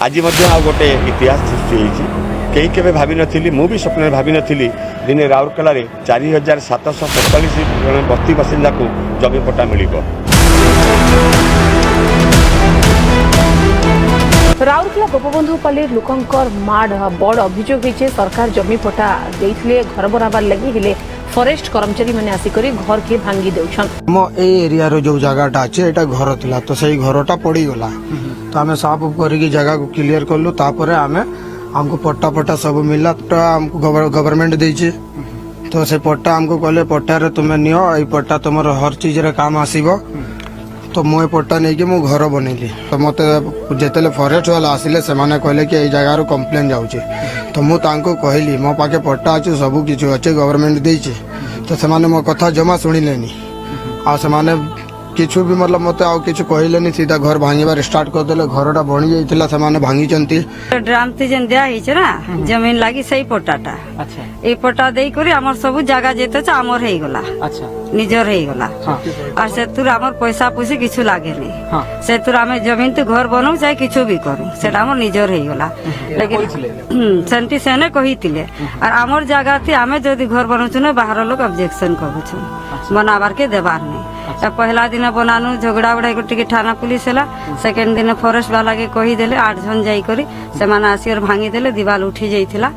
आज गोटे इतिहास सृष्टि होती कहीं के भावी नी मुझे स्वप्न भावी नी दिने राउरकेला 4747 जन बस्ती बासिंदा को जमी पट्टा मिल। राउरकेला गोपबंधुपल्ली लोकंकर माड़ बड़ अभियोग होइछे सरकार जमी पट्टा देइथिले घर बनाबार लगी हेले फॉरेस्ट कर्मचारी माने आसिकरी घर के भांगी देउछन। मो ए एरिया रो जो जगहटा अछि एटा घर थिला तो सही घरटा पड़ी गला तो हमें साफ उफ करके जगह को क्लियर करलु तापरे हमें हमको पट्टा पट्टा सब मिला तो हमको गवर्नमेंट देइछे तो से पट्टा हमको कहले पट्टा रे तुमे नियो ए पट्टा तुमर हर चीज रे काम आसीबो तो मुझे पट्टा नहीं कि घर बनैली तो मत जिते फॉरेस्ट वाला आसिले से माने कहले कि जगार कम्प्लेन जाऊे तो मुझे कहली मो पाखे पट्टा अच्छे सब किसी अच्छे गवर्नमेंट देचे तो से मो कथा जमा शुणिले आ से किछु भी मतलब मत आउ किछु कहले सीधा घर भांगीबार स्टार्ट करदेले घरटा बनी जाइतिला से माने भांगी चंती ड्राम ती जन दिया हिचे ना जमीन लागी सही पट्टाटा। अच्छा ए पट्टा देई करी हमर सब जगह जेते छ हमर हेई गला। अच्छा निजर हेई गला। और सेतुर हमर पैसा पुसी किछु लागे नहीं सेतुर हमें जमीन ते घर बनौ चाहे किछु भी करू सेटा हमर निजर हेई गला लेकिन सेंटी सेने कहितिले और हमर जगह थी हमें जदी घर बनौछु ना बाहर लोग ऑब्जेक्शन करूछु बनाबार के देबार नहीं। पहला दिन बनानु झगड़ा बड़ा टिके थाना पुलिस है सेकेंड दिन फॉरेस्ट वाला के कही देले 8 जन जाई करी से माने आसियर भांगी देले दीवार उठी जाइथिला।